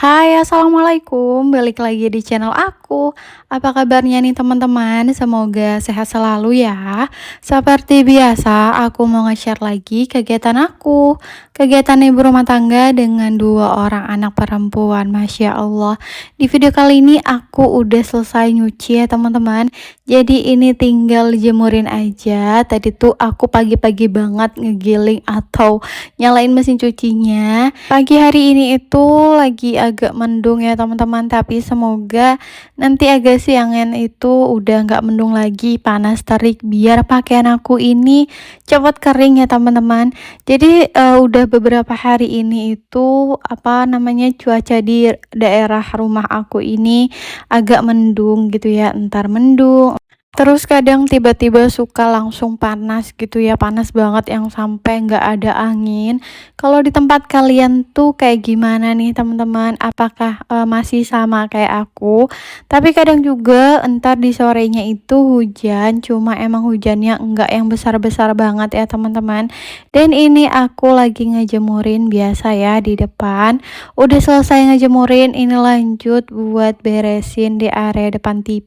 Hai, assalamualaikum. Balik lagi di channel aku. Apa kabarnya nih teman-teman? Semoga sehat selalu ya. Seperti biasa, aku mau nge-share lagi kegiatan aku. Kegiatan ibu rumah tangga dengan dua orang anak perempuan. Masya Allah. Di video kali ini aku udah selesai nyuci ya teman-teman. Jadi ini tinggal jemurin aja. Tadi tuh aku pagi-pagi banget ngegiling atau nyalain mesin cucinya. Pagi hari ini itu lagi agak mendung ya teman-teman, tapi semoga nanti agak siangan itu udah nggak mendung lagi, panas terik, biar pakaian aku ini cepat kering ya teman-teman. Jadi udah beberapa hari ini itu cuaca di daerah rumah aku ini agak mendung gitu ya, entar mendung terus kadang tiba-tiba suka langsung panas gitu ya, panas banget yang sampai nggak ada angin. Kalau di tempat kalian tuh kayak gimana nih teman-teman? Apakah masih sama kayak aku? Tapi kadang juga entar di sorenya itu hujan, cuma emang hujannya enggak yang besar-besar banget ya teman-teman. Dan ini aku lagi ngejemurin biasa ya di depan. Udah selesai ngejemurin, ini lanjut buat beresin di area depan TV.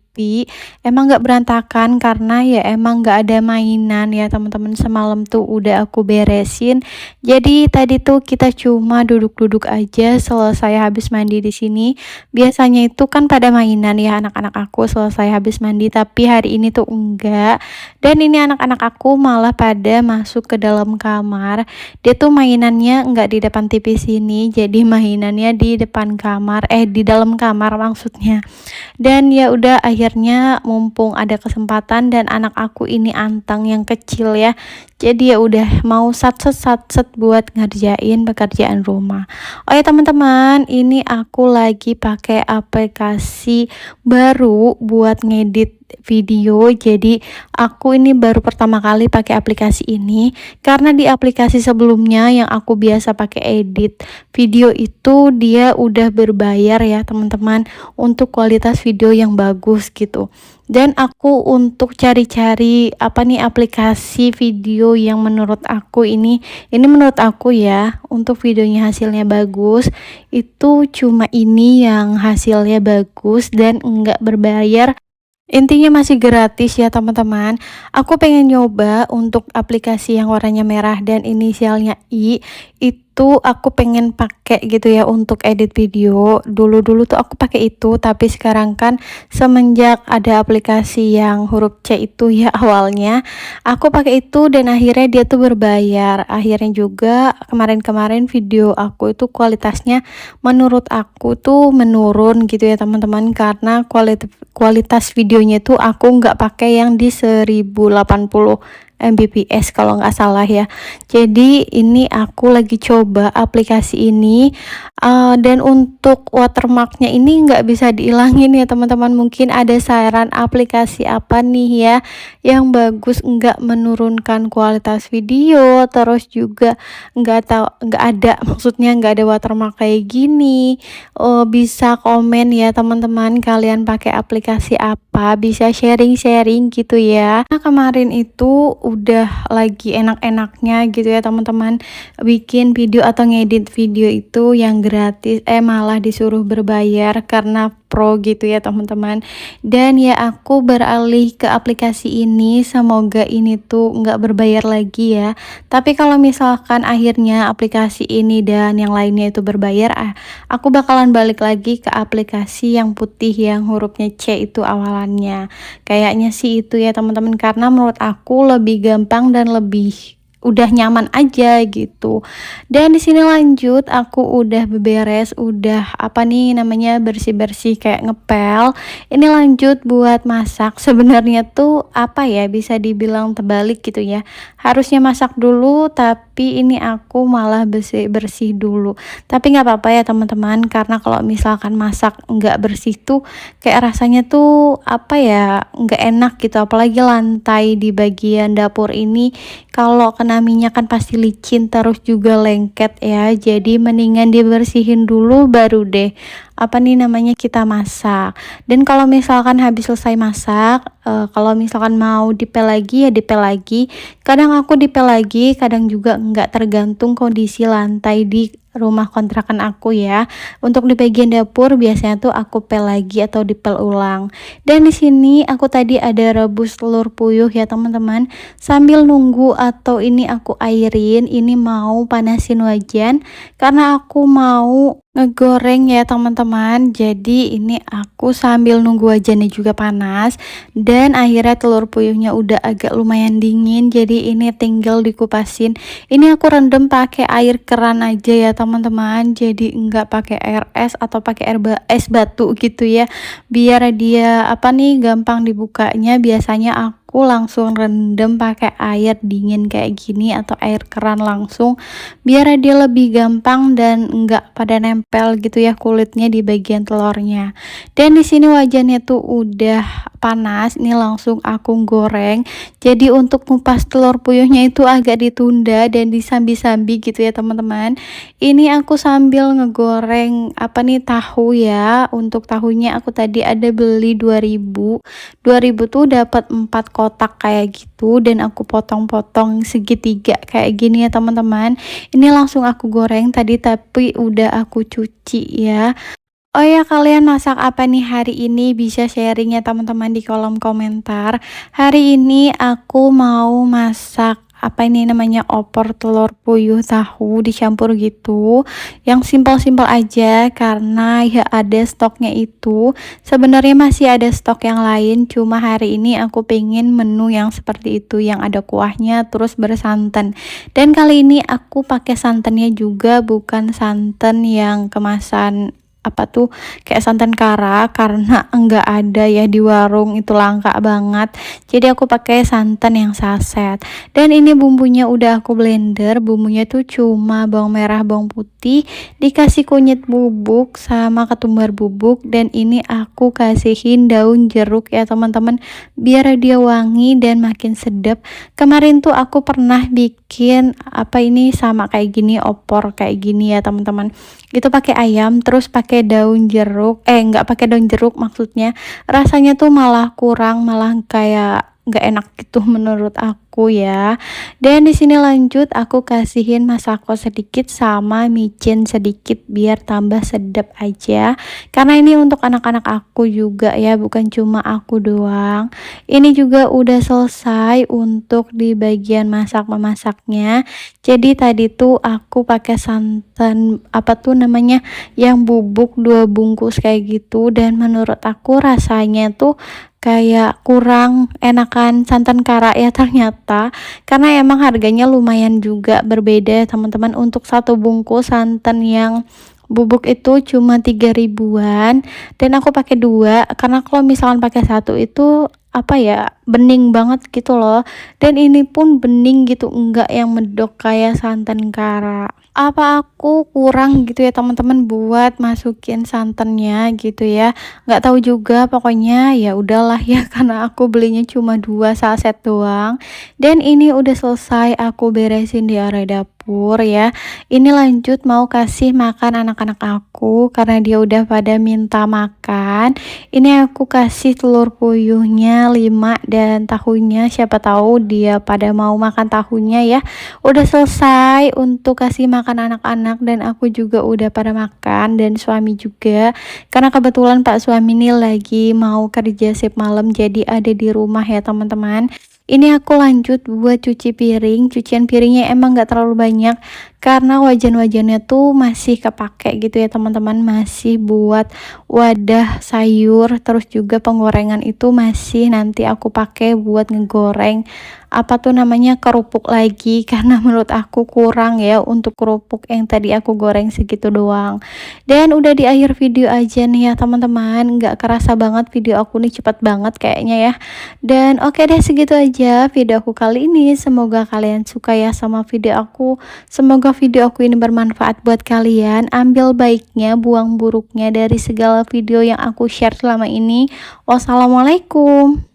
Emang nggak berantakan karena ya emang nggak ada mainan ya teman-teman, semalam tuh udah aku beresin. Jadi tadi tuh kita cuma duduk-duduk aja selesai habis mandi di sini. Biasanya itu kan pada mainan ya anak-anak aku selesai habis mandi, tapi hari ini tuh enggak. Dan ini anak-anak aku malah pada masuk ke dalam kamar. Dia tuh mainannya enggak di depan TV sini, jadi mainannya di depan kamar, di dalam kamar maksudnya. Dan ya udah akhirnya mumpung ada kesempatan dan anak aku ini antang yang kecil ya, jadi ya udah mau satset buat ngerjain pekerjaan rumah. Oh ya teman-teman, ini aku lagi pakai aplikasi baru buat ngedit video. Jadi aku ini baru pertama kali pakai aplikasi ini karena di aplikasi sebelumnya yang aku biasa pakai edit video itu dia udah berbayar ya teman-teman, untuk kualitas video yang bagus gitu. Dan aku untuk cari-cari aplikasi video yang menurut aku ini menurut aku ya untuk videonya hasilnya bagus, itu cuma ini yang hasilnya bagus dan enggak berbayar. Intinya masih gratis ya teman-teman. Aku pengen nyoba untuk aplikasi yang warnanya merah dan inisialnya I. Itu aku pengen pakai gitu ya untuk edit video. Dulu tuh aku pakai itu, tapi sekarang kan semenjak ada aplikasi yang huruf C itu ya awalnya, aku pakai itu dan akhirnya dia tuh berbayar. Akhirnya juga kemarin-kemarin video aku itu kualitasnya menurut aku tuh menurun gitu ya teman-teman, karena kualitas videonya tuh aku nggak pakai yang di 1080 Mbps kalau nggak salah ya. Jadi ini aku lagi coba aplikasi ini, dan untuk watermarknya ini nggak bisa dihilangin ya teman-teman. Mungkin ada saran aplikasi apa nih ya yang bagus, nggak menurunkan kualitas video, terus juga nggak ada maksudnya nggak ada watermark kayak gini. Bisa komen ya teman-teman, kalian pakai aplikasi apa, bisa sharing-sharing gitu ya. Nah kemarin itu udah lagi enak-enaknya gitu ya teman-teman, bikin video atau ngedit video itu yang gratis malah disuruh berbayar karena pro gitu ya teman-teman. Dan ya aku beralih ke aplikasi ini, semoga ini tuh nggak berbayar lagi ya. Tapi kalau misalkan akhirnya aplikasi ini dan yang lainnya itu berbayar, aku bakalan balik lagi ke aplikasi yang putih yang hurufnya C itu awalannya. Kayaknya sih itu ya teman-teman, karena menurut aku lebih gampang dan lebih udah nyaman aja gitu. Dan di sini lanjut aku udah beberes, udah bersih-bersih kayak ngepel. Ini lanjut buat masak. Sebenarnya tuh bisa dibilang terbalik gitu ya. Harusnya masak dulu, tapi ini aku malah bersih dulu. Tapi nggak apa-apa ya teman-teman, karena kalau misalkan masak nggak bersih tuh kayak rasanya tuh nggak enak gitu. Apalagi lantai di bagian dapur ini kalau kena minyak kan pasti licin, terus juga lengket ya. Jadi mendingan dibersihin dulu baru deh kita masak. Dan kalau misalkan habis selesai masak, kalau misalkan mau dipel lagi ya dipel lagi. Kadang aku dipel lagi, kadang juga enggak, tergantung kondisi lantai di rumah kontrakan aku ya. Untuk di bagian dapur biasanya tuh aku pel lagi atau dipel ulang. Dan di sini aku tadi ada rebus telur puyuh ya teman-teman. Sambil nunggu atau ini aku airin, ini mau panasin wajan karena aku mau ngegoreng ya teman-teman. Jadi ini aku sambil nunggu wajannya juga panas dan akhirnya telur puyuhnya udah agak lumayan dingin. Jadi ini tinggal dikupasin. Ini aku rendam pakai air keran aja ya teman-teman. Jadi enggak pakai air es atau pakai es batu gitu ya. Biar dia apa nih gampang dibukanya. Biasanya aku langsung rendam pakai air dingin kayak gini atau air keran langsung biar dia lebih gampang dan enggak pada nempel gitu ya kulitnya di bagian telurnya. Dan di sini wajannya tuh udah panas, ini langsung aku goreng. Jadi untuk ngupas telur puyuhnya itu agak ditunda dan disambi-sambi gitu ya teman-teman. Ini aku sambil ngegoreng apa nih tahu ya. Untuk tahunya aku tadi ada beli 2000 tuh dapat 4 kotak kayak gitu dan aku potong-potong segitiga kayak gini ya teman-teman. Ini langsung aku goreng tadi tapi udah aku cuci ya. Oh ya, kalian masak apa nih hari ini? Bisa sharing ya teman-teman di kolom komentar. Hari ini aku mau masak apa ini namanya opor telur puyuh tahu dicampur gitu. Yang simpel-simpel aja karena ya ada stoknya itu. Sebenarnya masih ada stok yang lain, cuma hari ini aku pengen menu yang seperti itu yang ada kuahnya terus bersantan. Dan kali ini aku pakai santannya juga bukan santan yang kemasan apa tuh kayak santan kara karena enggak ada ya di warung, itu langka banget. Jadi aku pakai santan yang saset. Dan ini bumbunya udah aku blender. Bumbunya tuh cuma bawang merah, bawang putih, dikasih kunyit bubuk sama ketumbar bubuk dan ini aku kasihin daun jeruk ya teman-teman biar dia wangi dan makin sedap. Kemarin tuh aku pernah bikin apa ini sama kayak gini opor kayak gini ya teman-teman. Itu pakai ayam terus pakai daun jeruk, enggak pakai daun jeruk maksudnya. Rasanya tuh malah kurang, malah kayak nggak enak gitu menurut aku ya. Dan di sini lanjut aku kasihin masako sedikit sama micin sedikit biar tambah sedap aja. Karena ini untuk anak-anak aku juga ya, bukan cuma aku doang. Ini juga udah selesai untuk di bagian masak-memasaknya. Jadi tadi tuh aku pakai santan apa tuh namanya yang bubuk 2 bungkus kayak gitu dan menurut aku rasanya tuh kayak kurang enakan santan kara ya ternyata karena emang harganya lumayan juga berbeda teman-teman. Untuk 1 bungkus santan yang bubuk itu cuma 3 ribuan dan aku pakai 2 karena kalau misalkan pakai 1 itu apa ya bening banget gitu loh. Dan ini pun bening gitu, enggak yang medok kayak santan kara. Apa aku kurang gitu ya teman-teman buat masukin santannya gitu ya, nggak tahu juga pokoknya ya udahlah ya karena aku belinya cuma 2 saset doang. Dan ini udah selesai aku beresin di area dapur ya. Ini lanjut mau kasih makan anak-anak aku karena dia udah pada minta makan. Ini aku kasih telur puyuhnya 5 dan tahunya, siapa tahu dia pada mau makan tahunya ya. Udah selesai untuk kasih makan anak-anak dan aku juga udah pada makan dan suami juga. Karena kebetulan Pak suami ini lagi mau kerja shift malam jadi ada di rumah ya teman-teman. Ini aku lanjut buat cuci piring. Cucian piringnya emang gak terlalu banyak karena wajan-wajannya tuh masih kepake gitu ya teman-teman, masih buat wadah sayur, terus juga penggorengan itu masih nanti aku pakai buat ngegoreng apa tuh namanya kerupuk lagi karena menurut aku kurang ya untuk kerupuk yang tadi aku goreng segitu doang. Dan udah di akhir video aja nih ya teman-teman, nggak kerasa banget video aku nih cepat banget kayaknya ya. Dan oke deh segitu aja video aku kali ini, semoga kalian suka ya sama video aku, semoga video aku ini bermanfaat buat kalian. Ambil baiknya, buang buruknya dari segala video yang aku share selama ini. Wassalamualaikum.